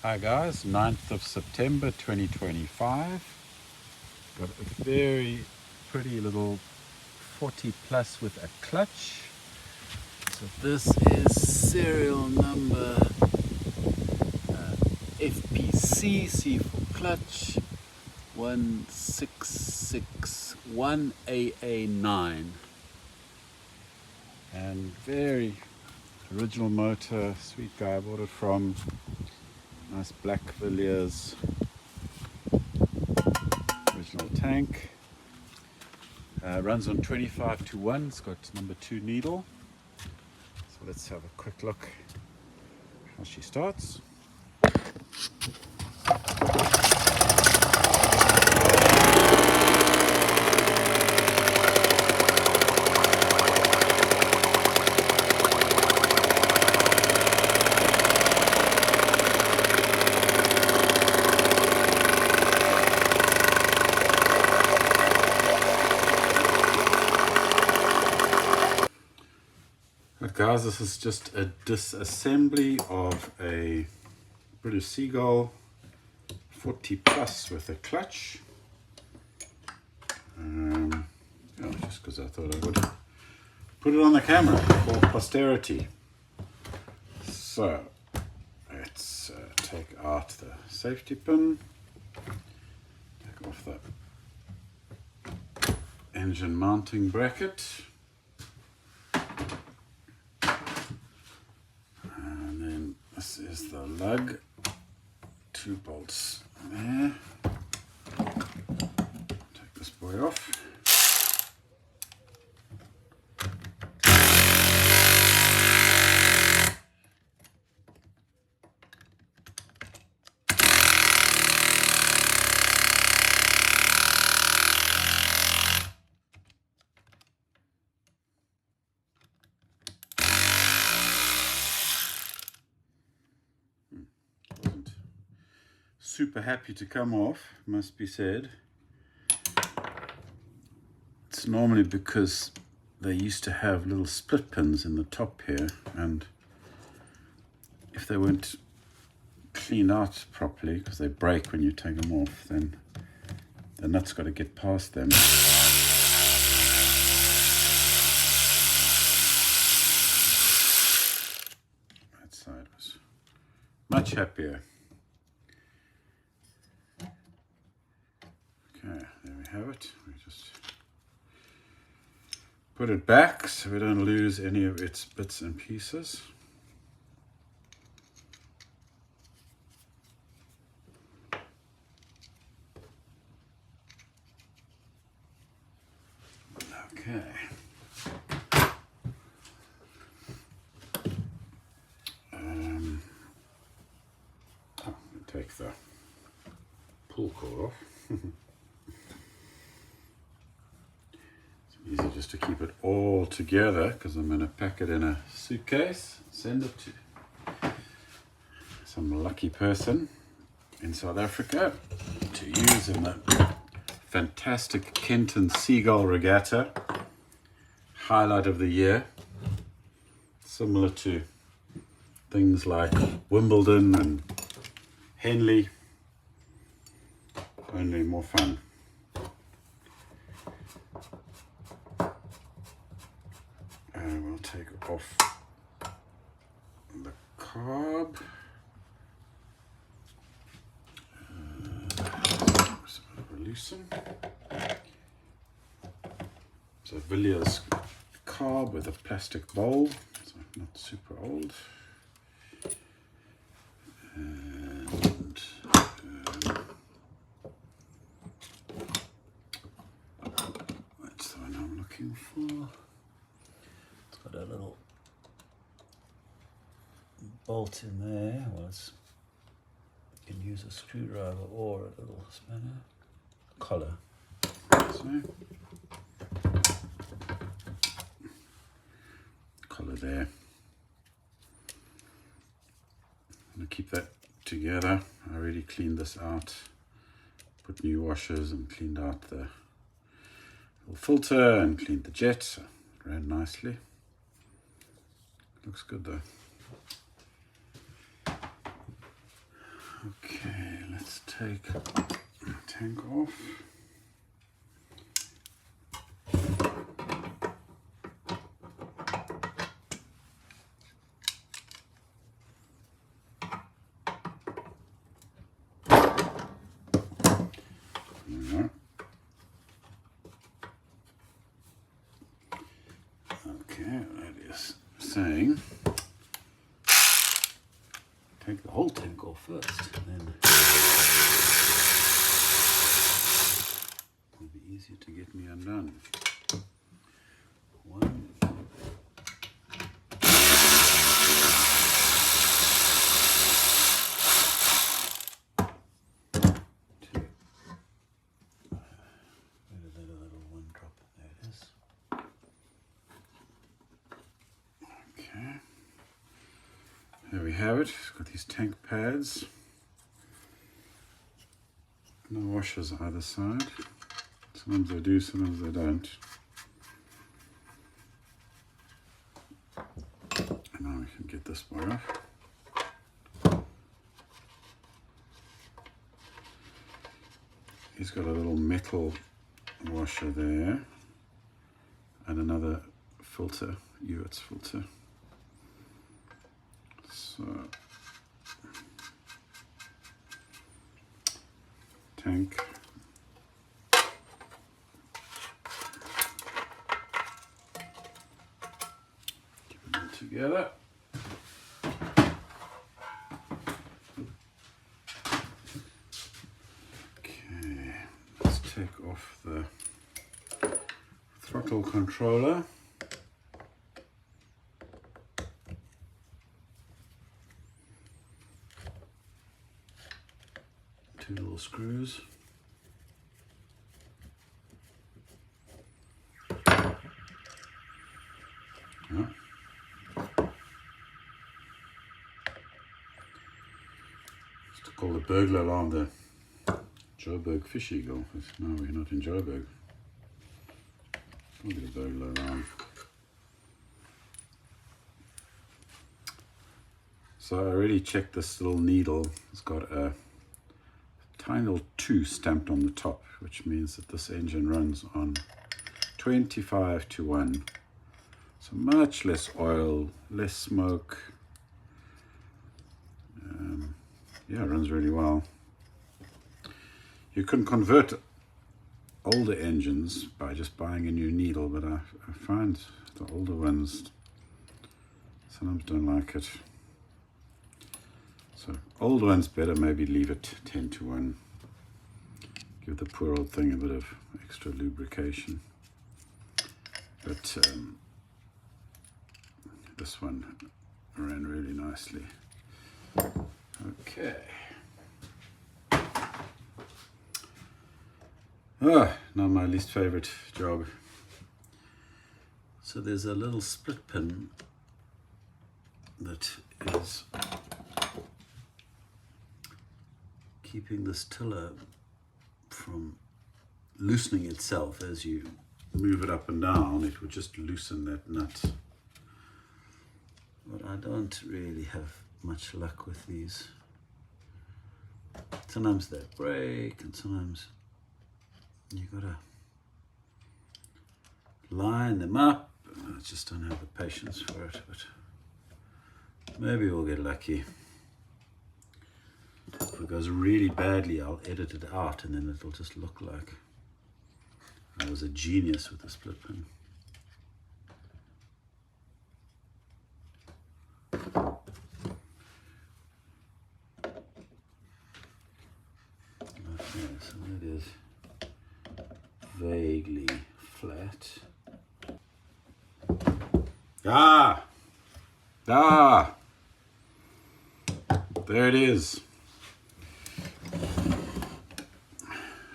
Hi guys, 9th of September 2025. Got a very pretty little 40 plus with a clutch. So this is serial number FPC for clutch 1661AA9, and very original motor, sweet guy. I bought it from nice black Villiers, original tank. Runs on 25:1. It's got number 2 needle. So let's have a quick look how she starts. Guys, this is just a disassembly of a British Seagull 40 plus with a clutch. Just because I thought I would put it on the camera for posterity. So let's take out the safety pin, take off the engine mounting bracket. This is the lug, 2 bolts there. Take this boy off. Super happy to come off, must be said. It's normally because they used to have little split pins in the top here, and if they weren't cleaned out properly, because they break when you take them off, then the nut's got to get past them. That side was much happier. Okay, there we have it. We just put it back so we don't lose any of its bits and pieces. Okay. Take the pull cord off. Easy just to keep it all together, because I'm going to pack it in a suitcase, send it to some lucky person in South Africa to use in the fantastic Kenton Seagull Regatta, highlight of the year, similar to things like Wimbledon and Henley, only more fun. And we'll take off the carb. Loosen. So Villiers carb with a plastic bowl, so not super old. And that's the one I'm looking for. It's got a little bolt in there. Well, you can use a screwdriver or a little spanner. Collar. So, collar there. I'm going to keep that together. I already cleaned this out, put new washers and cleaned out the little filter and cleaned the jet, so it ran nicely. Looks good though. Okay, let's take the tank off. Okay, that is saying take the whole tank off first, then it'll be easier to get me undone. One. Two. Where did that little one drop? There it is. Okay. There we have it. It's got these tank pads. No washers either side. Sometimes they do, sometimes they don't. And now we can get this bar off. He's got a little metal washer there and another filter, UX filter. So tank. Keep them together. Okay, let's take off the throttle controller. Two little screws. Yeah. It's to call the burglar alarm the Joburg Fish Eagle. No, we're not in Joburg. We'll get a burglar alarm. So I already checked this little needle. It's got a tiny little 2 stamped on the top, which means that this engine runs on 25:1. So much less oil, less smoke. Yeah, it runs really well. You can convert older engines by just buying a new needle, but I find the older ones sometimes don't like it. So old ones better maybe leave it 10:1. Give the poor old thing a bit of extra lubrication. But this one ran really nicely. Okay. Now my least favorite job. So there's a little split pin that is keeping this tiller from loosening itself as you move it up and down. It would just loosen that nut. But I don't really have much luck with these. Sometimes they break and sometimes you gotta line them up. I just don't have the patience for it, but maybe we'll get lucky. If it goes really badly, I'll edit it out and then it'll just look like I was a genius with the split pin. Okay, so that is vaguely flat. There it is.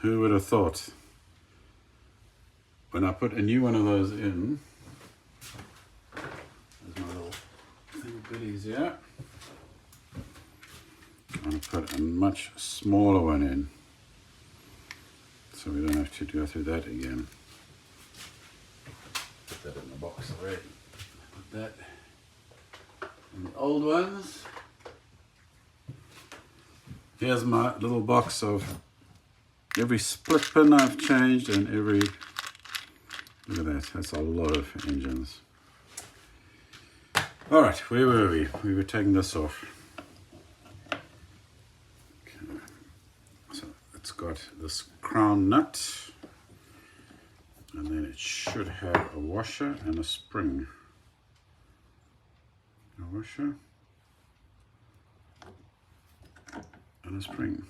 Who would have thought? When I put a new one of those in, there's my little thing goodies here. I'm going to put a much smaller one in, so we don't have to go through that again. Put that in the box already. Put that in the old ones. here's my little box of every split pin I've changed and every, look at that, that's a lot of engines. All right, where were we? We were taking this off. Okay. So it's got this crown nut, and then it should have a washer and a spring. A washer and a spring.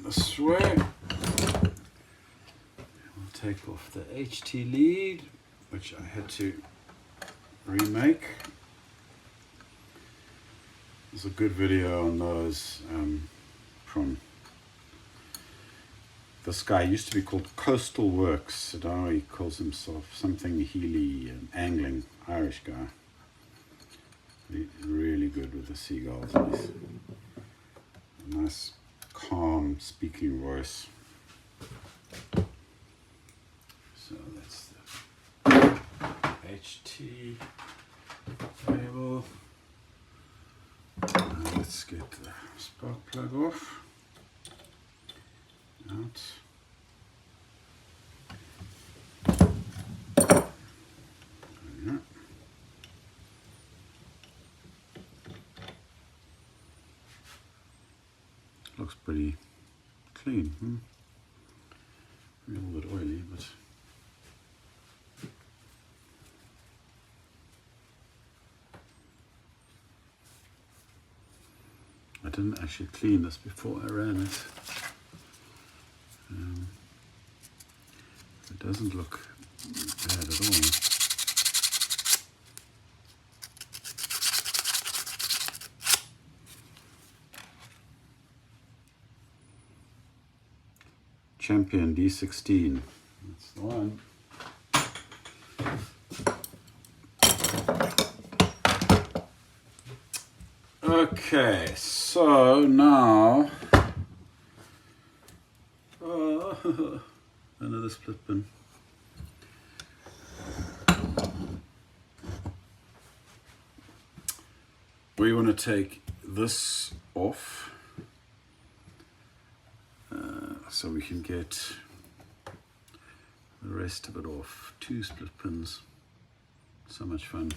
This way. We'll take off the HT lead, which I had to remake. There's a good video on those from this guy. He used to be called Coastal Works. Now he calls himself something Healy, angling, Irish guy. Really good with the seagulls. Nice calm speaking voice. So that's the HT label. Now let's get the spark plug off. Out. There we go. Looks pretty clean. A little bit oily, but I didn't actually clean this before I ran it. It doesn't look bad at all. Champion D16. That's the one. Okay, so now another split pin. We want to take this off. So we can get the rest of it off. 2 split pins. So much fun.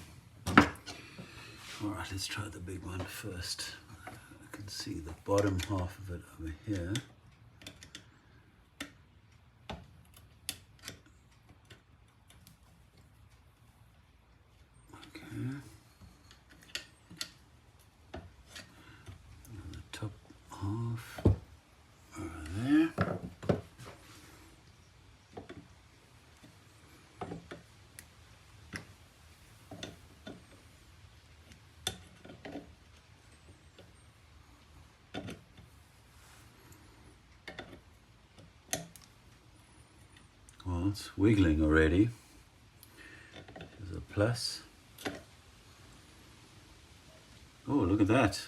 Alright, let's try the big one first. I can see the bottom half of it over here. Okay. And the top half. There. Well, it's wiggling already. There's a plus. Oh, look at that.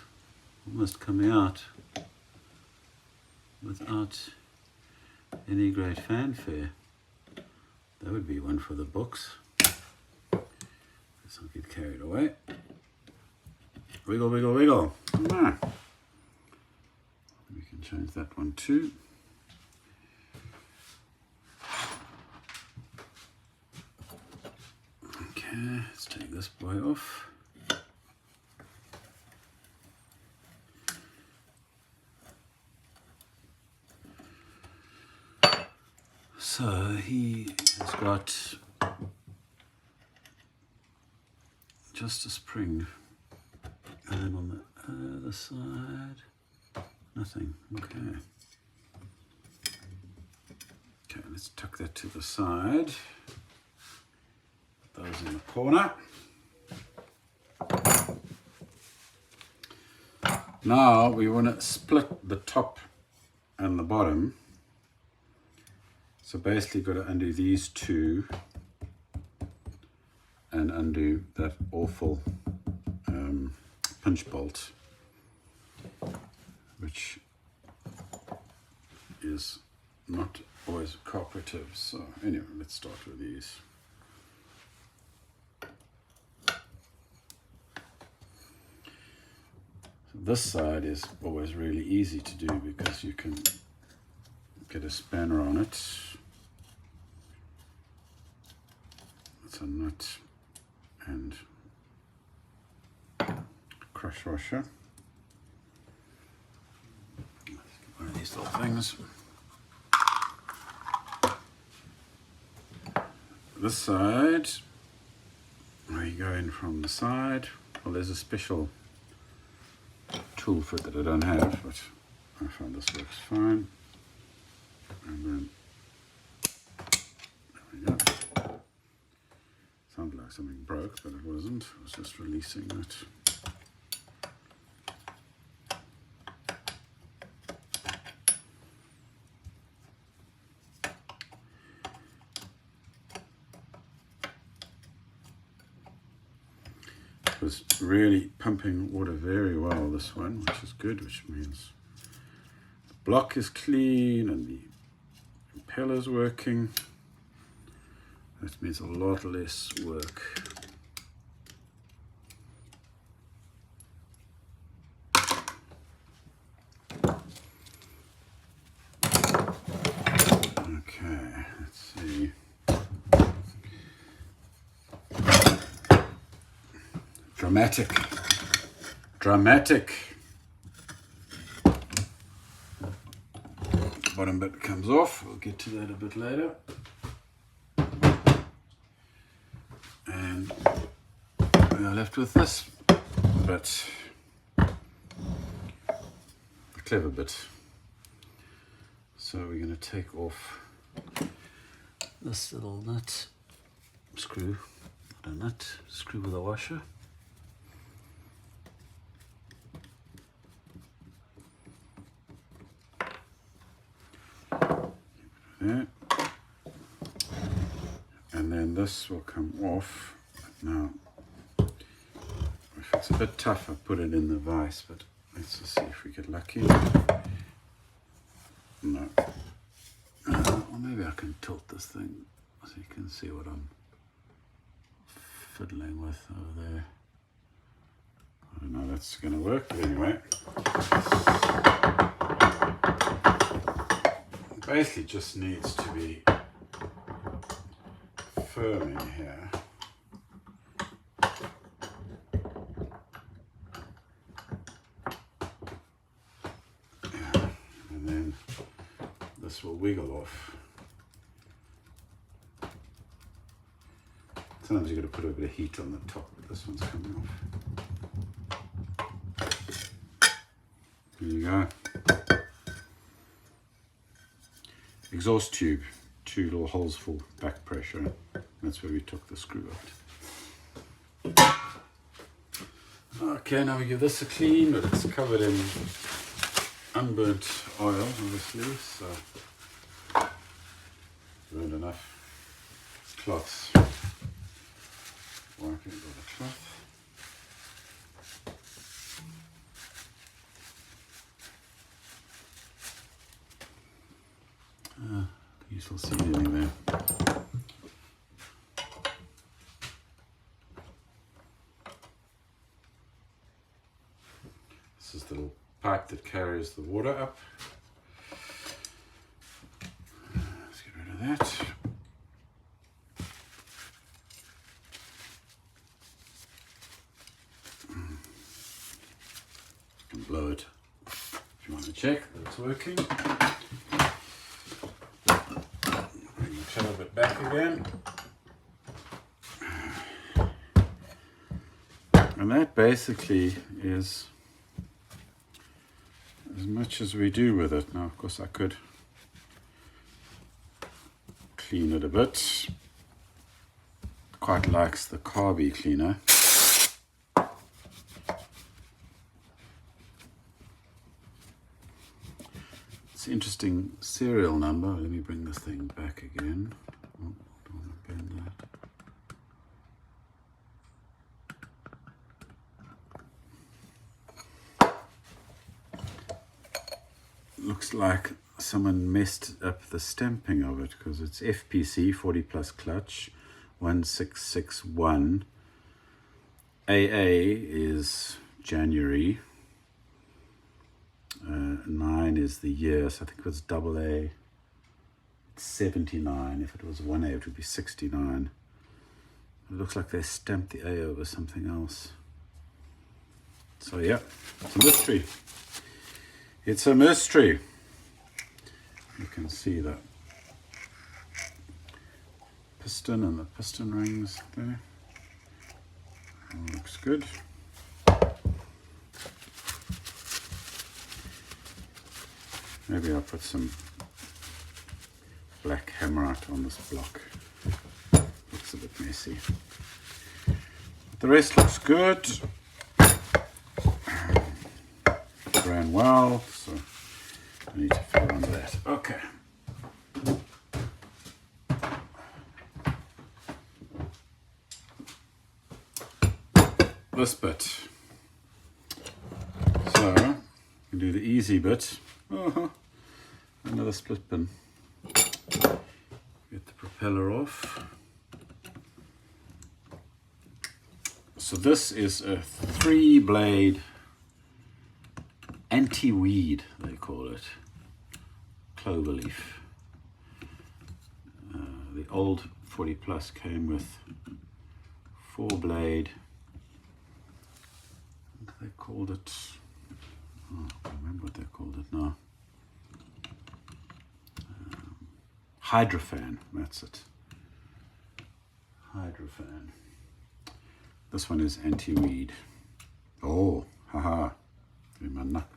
Almost coming out without any great fanfare. That would be one for the books. Let's not get carried away. Wiggle, wiggle, wiggle. Ah. We can change that one too. Okay, let's take this boy off. So he has got just a spring, and then on the other side, nothing. Okay. Okay, let's tuck that to the side. Put those in the corner. Now we want to split the top and the bottom. So basically got to undo these two and undo that awful pinch bolt, which is not always cooperative. So anyway, let's start with these. This side is always really easy to do because you can get a spanner on it. It's a nut and crush washer. One of these little things. This side, where you go in from the side, well, there's a special tool for it that I don't have, but I find this works fine. And then there we go. Sounded like something broke, but it wasn't. I was just releasing it. It was really pumping water very well, this one, which is good, which means the block is clean and the impeller's working. That means a lot less work. Okay, let's see. Dramatic. Bottom bit comes off. We'll get to that a bit later. And we are left with this bit, the clever bit. So we're going to take off this little nut screw, not a nut, screw with a washer. There. And then this will come off. Now, if it's a bit tough, I put it in the vise, but let's just see if we get lucky. No. Or maybe I can tilt this thing so you can see what I'm fiddling with over there. I don't know if that's going to work, but anyway. It basically just needs to be firm in here. Yeah. And then this will wiggle off. Sometimes you've got to put a bit of heat on the top, but this one's coming off. There you go. Exhaust tube, 2 little holes for back pressure. That's where we took the screw out. Okay, now we give this a clean, but it's covered in unburnt oil, obviously, so burned enough cloths. Wipe it with a cloth. Can you still see anything there? This is the little pipe that carries the water up. Let's get rid of that. You can blow it if you want to check that it's working. Bring the tail bit back again. And that basically is as much as we do with it. Now, of course, I could clean it a bit. Quite likes the carby cleaner. It's an interesting serial number. Let me bring this thing back again. Oh, don't want to bend that. Looks like someone messed up the stamping of it because it's FPC 40 plus clutch 1661. AA is January. 9 is the year, so I think it was double A. It's 79. If it was 1A, it would be 69. It looks like they stamped the A over something else. So yeah, it's a mystery. It's a mystery. You can see that piston and the piston rings there. All looks good. Maybe I'll put some black hammerite on this block. Looks a bit messy. But the rest looks good. Ran well, so I need to fill on that. Okay. This bit. So, we do the easy bit. Another split pin. Get the propeller off. So this is a 3-blade anti-weed, they call it, cloverleaf. The old 40 plus came with 4-blade. They called it, oh, I can't remember what they called it now. Hydrofan, that's it. Hydrofan. This one is anti-weed. Oh, haha. In my neck.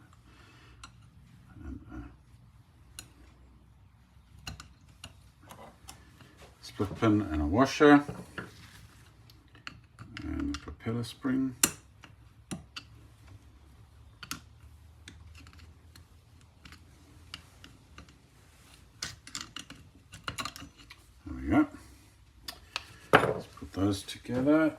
Split pin and a washer. And the propeller spring. There we go. Let's put those together.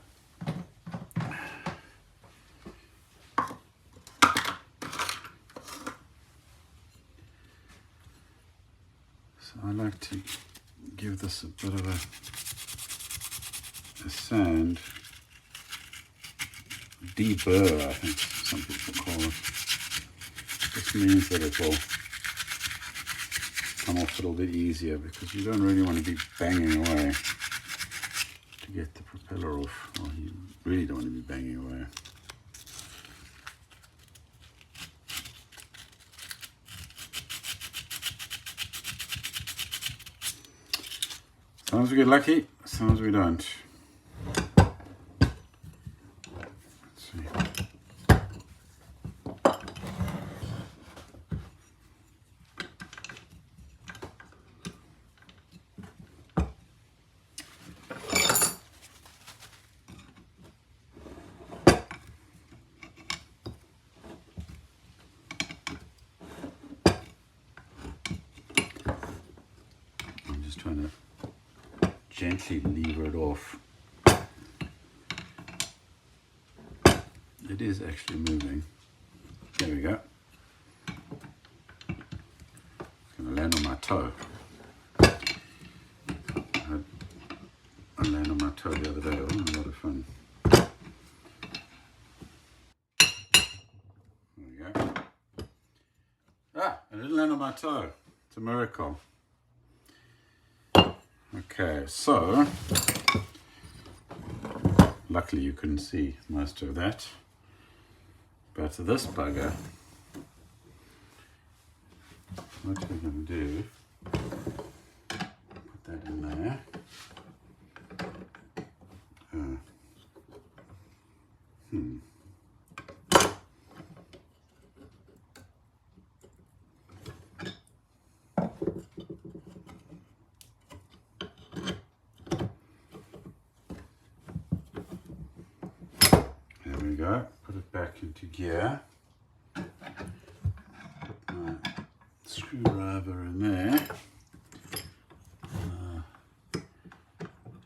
So I like to give this a bit of a sand. Deburr, I think some people call it. This means that it will come off a little bit easier because you don't really want to be banging away to get the propeller off. Well, you really don't want to be banging away. Sometimes we get lucky, sometimes we don't. Let's see. I'm just trying to gently lever it off. It is actually moving. There we go. Gonna land on my toe. I landed on my toe the other day. Oh, a lot of fun. There we go. Ah, I didn't land on my toe. It's a miracle. Okay, so luckily you couldn't see most of that, but this bugger, what we're going to do, put that in there. There we go, put it back into gear. Put my screwdriver in there.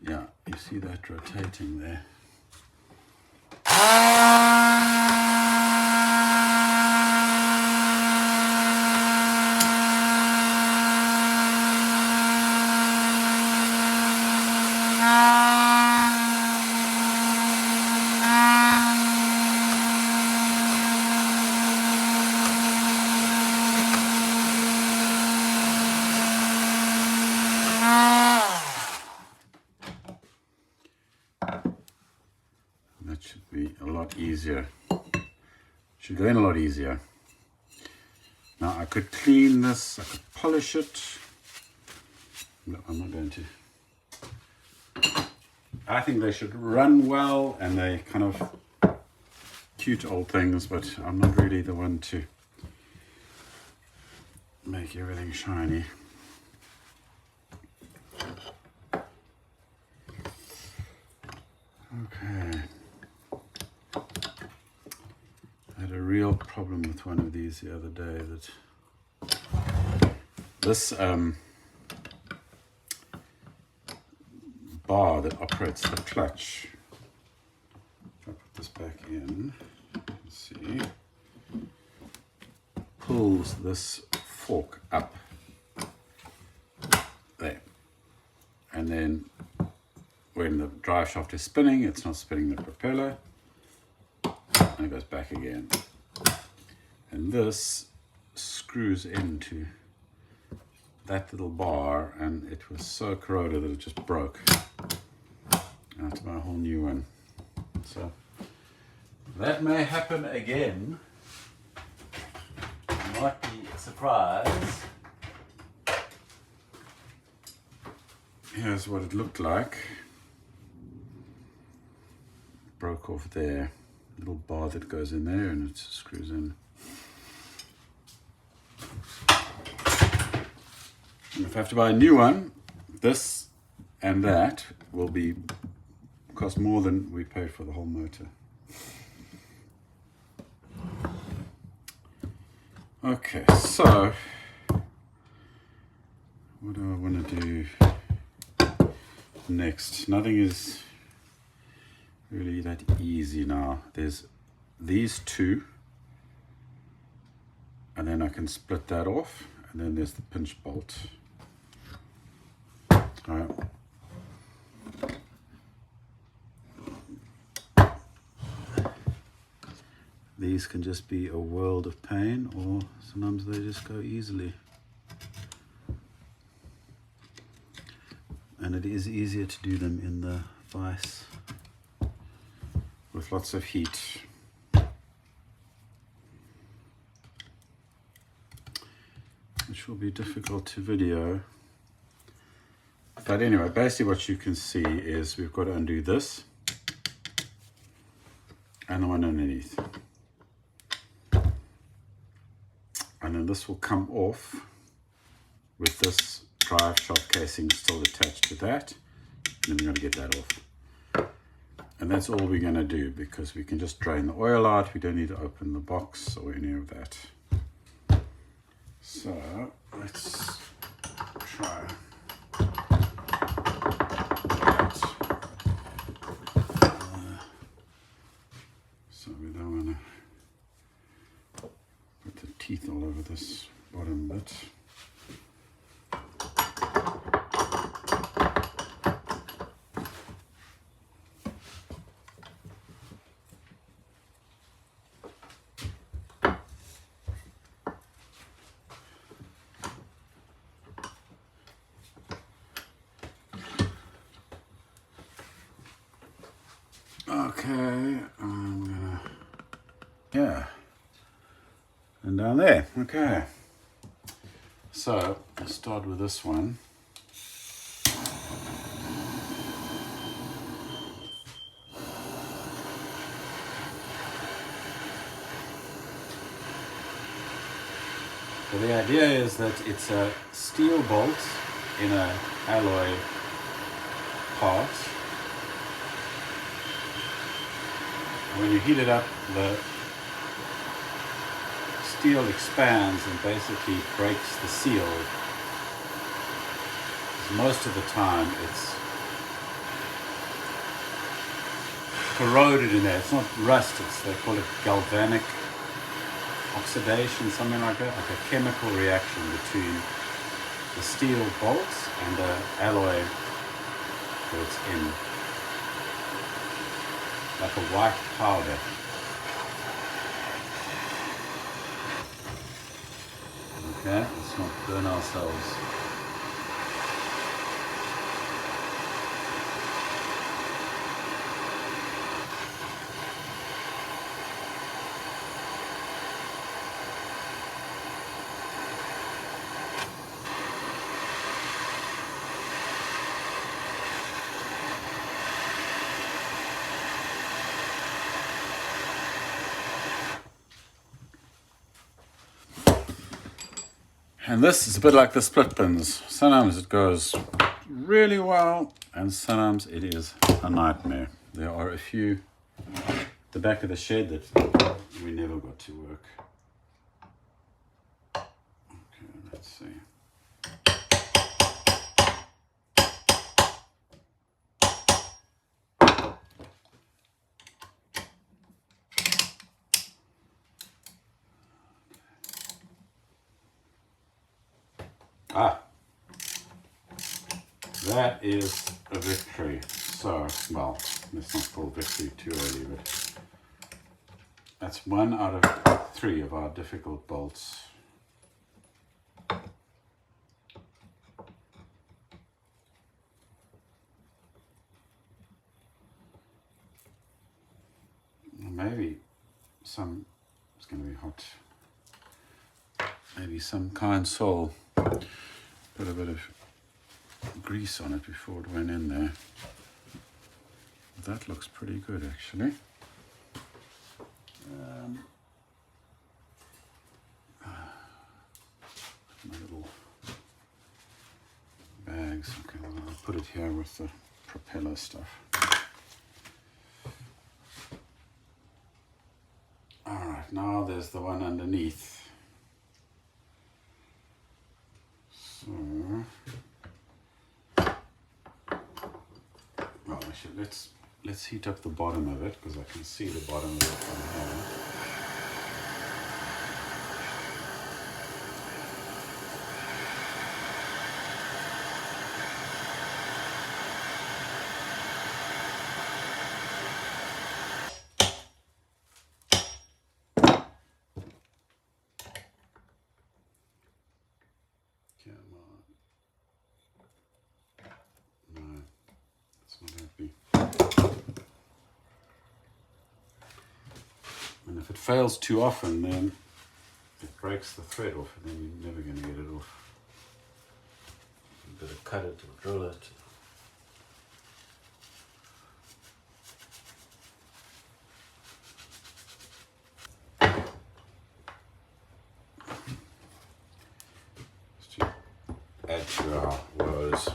Yeah, you see that rotating there. lot easier. Should go in a lot easier. Now I could clean this, I could polish it. No, I'm not going to. I think they should run well, and they kind of cute old things, but I'm not really the one to make everything shiny. Okay. I had a real problem with one of these the other day, that this bar that operates the clutch, if I put this back in, you can see, pulls this fork up there, and then when the drive shaft is spinning, it's not spinning the propeller, and it goes back again. And this screws into that little bar, and it was so corroded that it just broke. I have to buy a whole new one. So that may happen again. You might be surprised. Here's what it looked like. Broke off there. Little bar that goes in there, and it screws in. And if I have to buy a new one, this and that will cost more than we paid for the whole motor. Okay, so what do I want to do next? Nothing is really that easy now. There's these two, and then I can split that off, and then there's the pinch bolt. All right. These can just be a world of pain, or sometimes they just go easily. And it is easier to do them in the vise with lots of heat. Which will be difficult to video. But anyway, basically what you can see is we've got to undo this and the one underneath. And then this will come off with this drive shaft casing still attached to that. And then we're going to get that off. And that's all we're going to do, because we can just drain the oil out. We don't need to open the box or any of that. So let's try that. So we don't want to put the teeth all over this bottom bit. Okay, I'm gonna, yeah, and down there. Okay, so let's start with this one. So the idea is that it's a steel bolt in an alloy part. When you heat it up, the steel expands and basically breaks the seal. Most of the time it's corroded in there. It's not rust, they call it galvanic oxidation, something like that, like a chemical reaction between the steel bolts and the alloy that it's in. Like a white powder. Okay, let's not burn ourselves. And this is a bit like the split pins. Sometimes it goes really well and sometimes it is a nightmare. There are a few at the back of the shed that we never got to work. Okay, let's see. That is a victory. So, well, let's not call victory too early, but that's 1 out of 3 of our difficult bolts. Maybe some, it's going to be hot, maybe some kind soul, put a bit of grease on it before it went in there. That looks pretty good actually. My little bags, okay, well, I'll put it here with the propeller stuff. Alright, now there's the one underneath. So, well, actually, let's heat up the bottom of it because I can see the bottom of it from here. Come on. No, it's not happy. And if it fails too often, then it breaks the thread off and then you're never going to get it off. You better cut it or drill it. Just to add to our woes.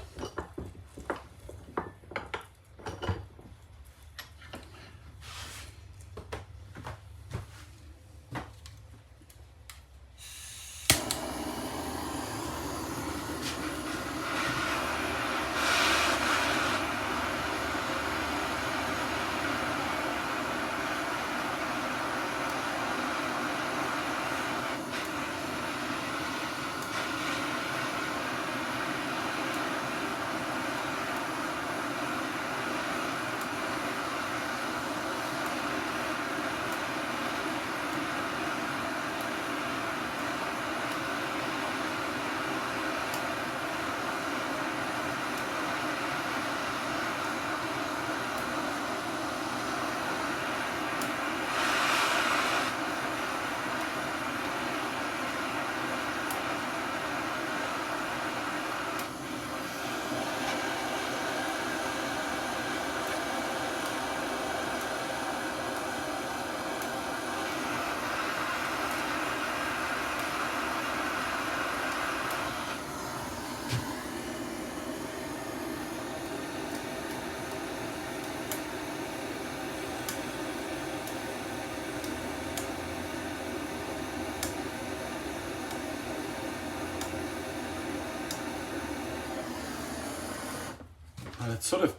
It's sort of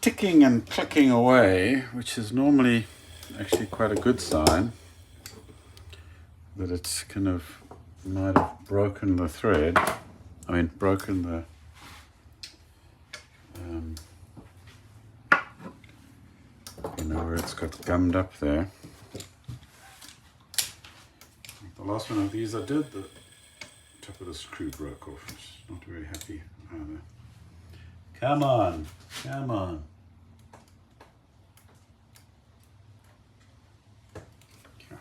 ticking and clicking away, which is normally actually quite a good sign that it's kind of might have broken the thread. I mean, broken the you know, where it's got gummed up there. The last one of these I did, the top of the screw broke off, which is not very happy either. Come on, come on. Okay.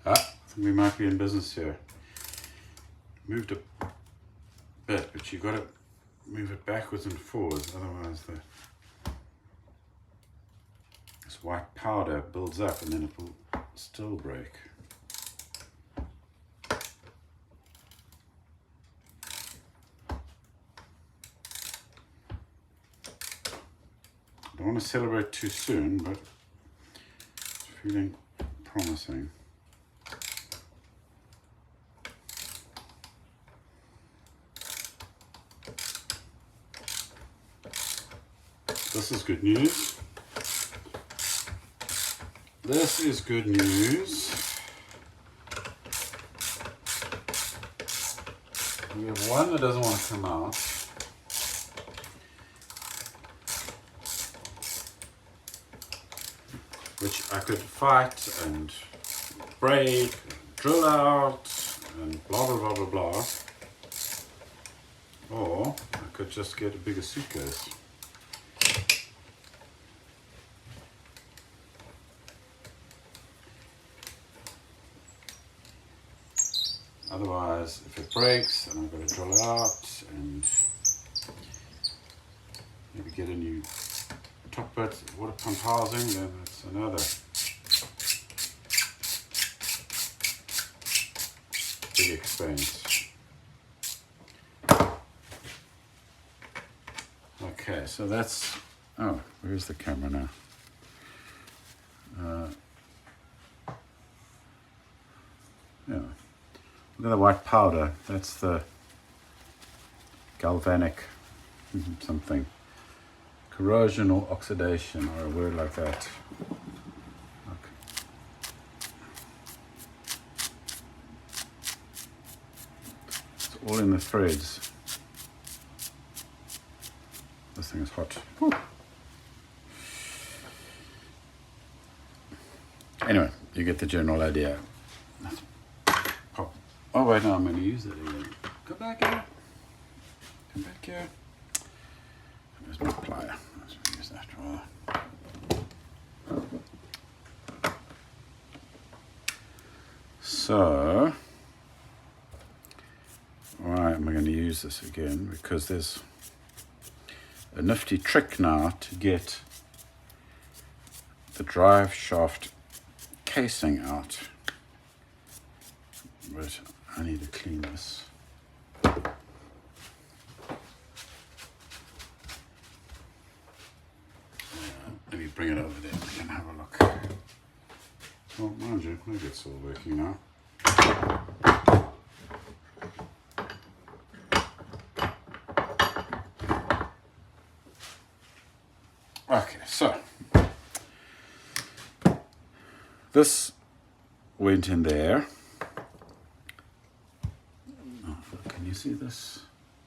I think we might be in business here. Moved a bit, but you got to move it backwards and forwards, otherwise this white powder builds up and then it will still break. I don't want to celebrate too soon, but it's feeling promising. This is good news. This is good news. We have one that doesn't want to come out. Which I could fight and break, drill out, and blah blah blah blah blah. Or I could just get a bigger suitcase. Otherwise, if it breaks, then I've got to drill it out and maybe get a new top bit, water pump housing, then that's another big expense. Okay, so that's, oh, where's the camera now? Yeah. Look at the white powder, that's the galvanic something. Corrosion or oxidation, or a word like that. Okay. It's all in the threads. This thing is hot. Whew. Anyway, you get the general idea. Pop. Oh wait, no, I'm going to use it again. Come back here. Come back here. There's my plier. Let's use that rather. So, why am I going to use this again? Because there's a nifty trick now to get the drive shaft casing out. But I need to clean this. Let me bring it over there, we can have a look. Well, mind you, maybe it's all working now. Okay, so this went in there. Oh, can you see this?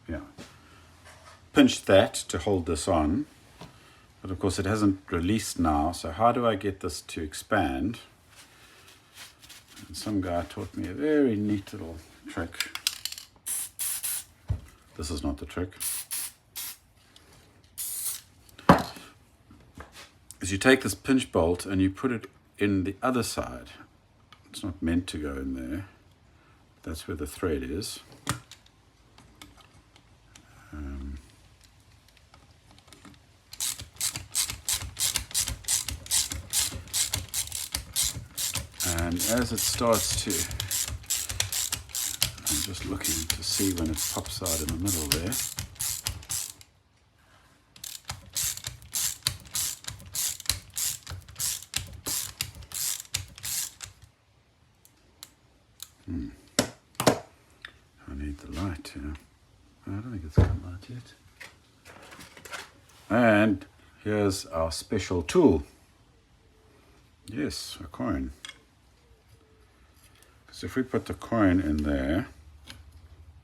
Yeah. Pinched that to hold this on. But of course it hasn't released now, so how do I get this to expand? And some guy taught me a very neat little trick. This is not the trick. Is you take this pinch bolt and you put it in the other side. It's not meant to go in there. That's where the thread is. And as it starts to, I'm just looking to see when it pops out in the middle there. I need the light here. I don't think it's come out yet. And here's our special tool. Yes, a coin. So if we put the coin in there,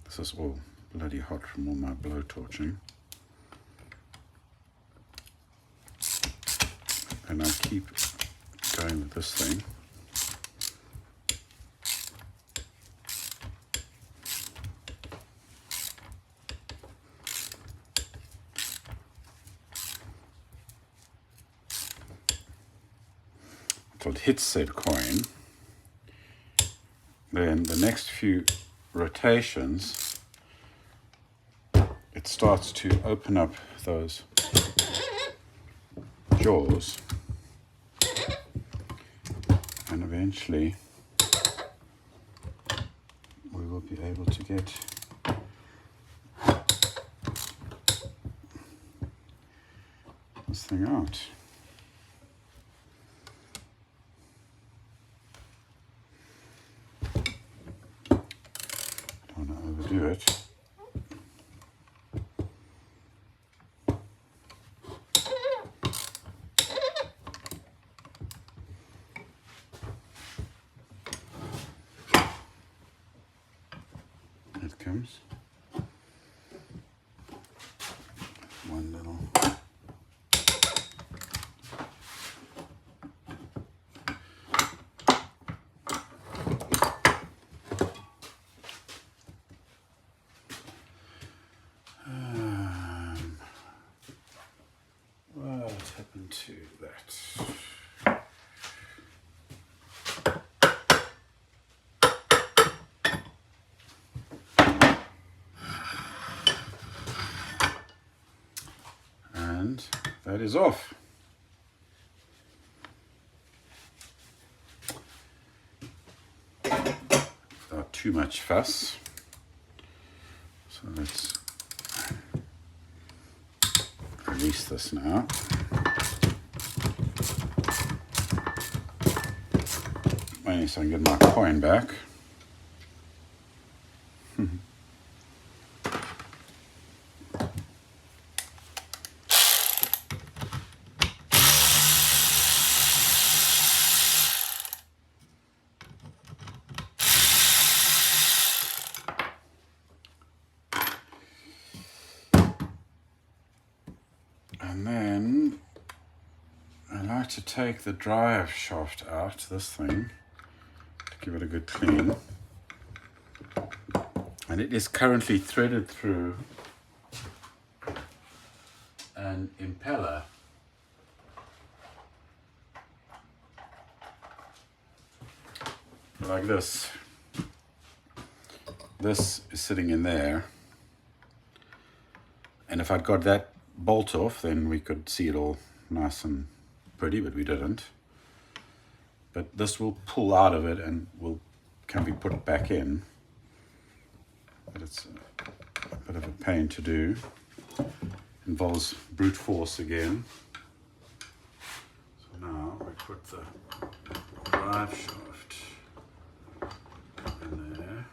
this is all bloody hot from all my blowtorching, and I keep going with this thing. Until it hits said coin. Then the next few rotations, it starts to open up those jaws, and eventually we will be able to get this thing out. I don't want to overdo it. It comes. One little. What happened to that? And that is off. Without too much fuss. So let's release this now. Maybe so I can get my coin back. And then I like to take the drive shaft out, this thing, to give it a good clean. And it is currently threaded through an impeller. Like this. This is sitting in there. And if I'd got that bolt off, then we could see it all nice and pretty, but we didn't. But this will pull out of it and can be put back in. But it's a bit of a pain to do. Involves brute force again. So now we put the drive shaft in there.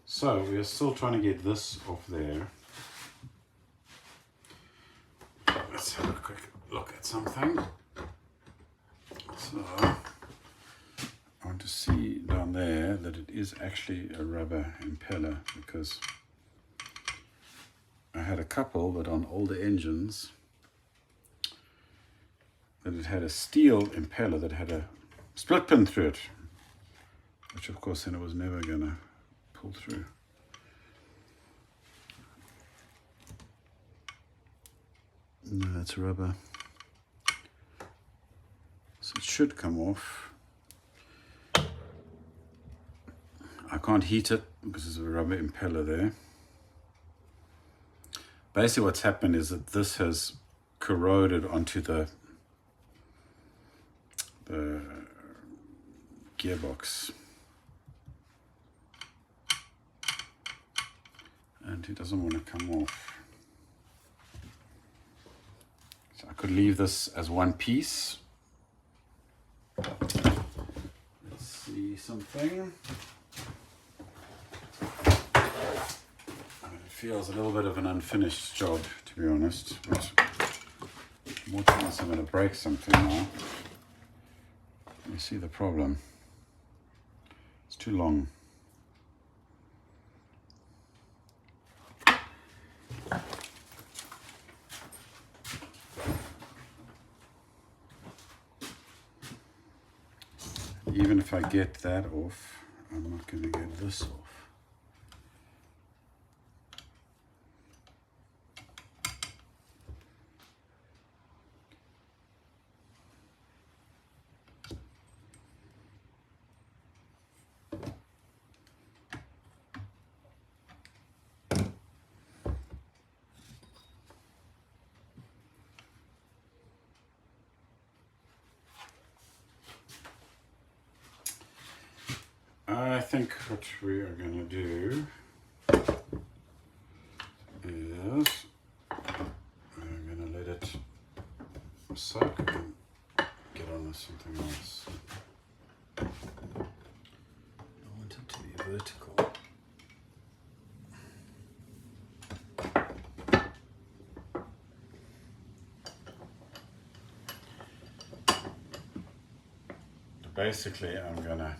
So we are still trying to get this off there. Let's have a quick look at something. So I want to see down there that it is actually a rubber impeller, because I had a couple, but on older engines, that it had a steel impeller that had a split pin through it, which of course then it was never going to pull through. No, that's rubber. So it should come off. I can't heat it because there's a rubber impeller there. Basically what's happened is that this has corroded onto the gearbox. And it doesn't want to come off. So I could leave this as one piece. Let's see something. It feels a little bit of an unfinished job, to be honest. But More chance I'm going to break something now. You see the problem. It's too long. Even if I get that off, I'm not going to get this off. I think what we are going to do is I'm going to let it soak and get on with something else. I want it to be vertical. Basically, I'm going to,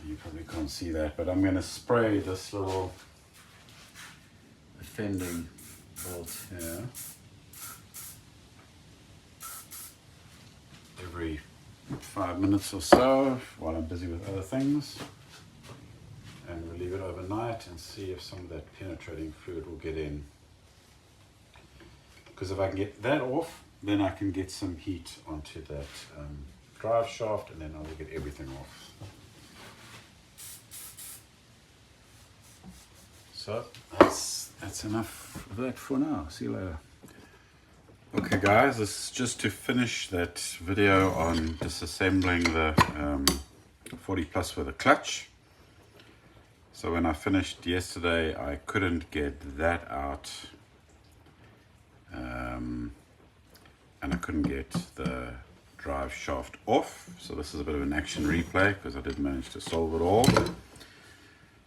you probably can't see that, but I'm going to spray this little offending bolt here every 5 minutes or so while I'm busy with other things, and we'll leave it overnight and see if some of that penetrating fluid will get in, because if I can get that off, then I can get some heat onto that drive shaft, and then I will get everything off. So that's enough of that for now. See you later. Okay guys, this is just to finish that video on disassembling the 40 plus with a clutch. So when I finished yesterday, I couldn't get that out, and I couldn't get the drive shaft off. So this is a bit of an action replay because I did manage to solve it all.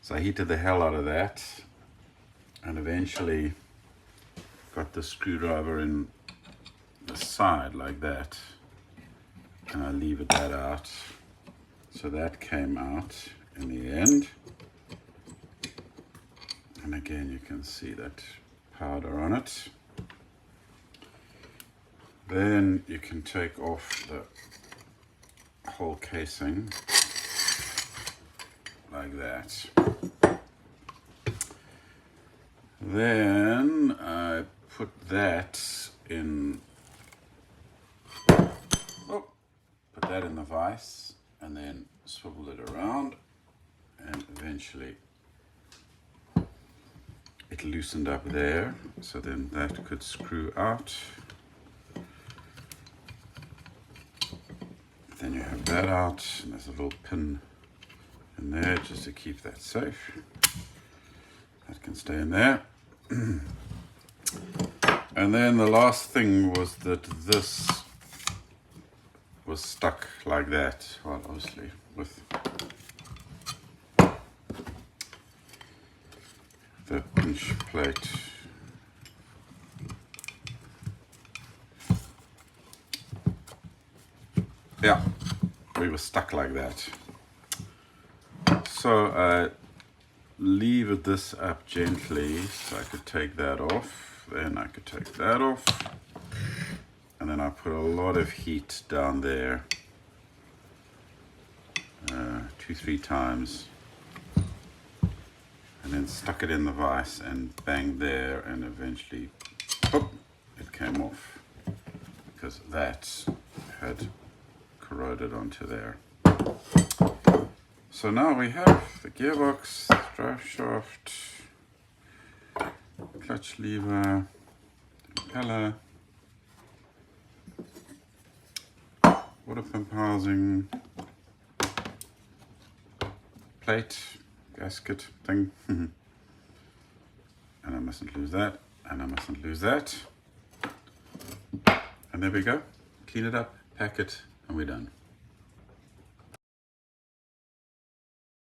So I heated the hell out of that and eventually got the screwdriver in the side like that, and I levered that out. So that came out in the end. And again, you can see that powder on it. Then you can take off the whole casing like that. Then I put that in, put that in the vise and then swivel it around, and eventually it loosened up there, so then that could screw out. Then you have that out, and there's a little pin in there just to keep that safe. That can stay in there. And then the last thing was that this was stuck like that, well, obviously with the pinch plate. Yeah, we were stuck like that. So I levered this up gently so I could take that off, then I could take that off, and then I put a lot of heat down there, 2-3 times, and then stuck it in the vise and banged there, and eventually whoop, it came off because that had corroded onto there. So now we have the gearbox, drive shaft, clutch lever, impeller, water pump housing, plate, gasket thing, and I mustn't lose that, and I mustn't lose that. And there we go. Clean it up, pack it, and we're done.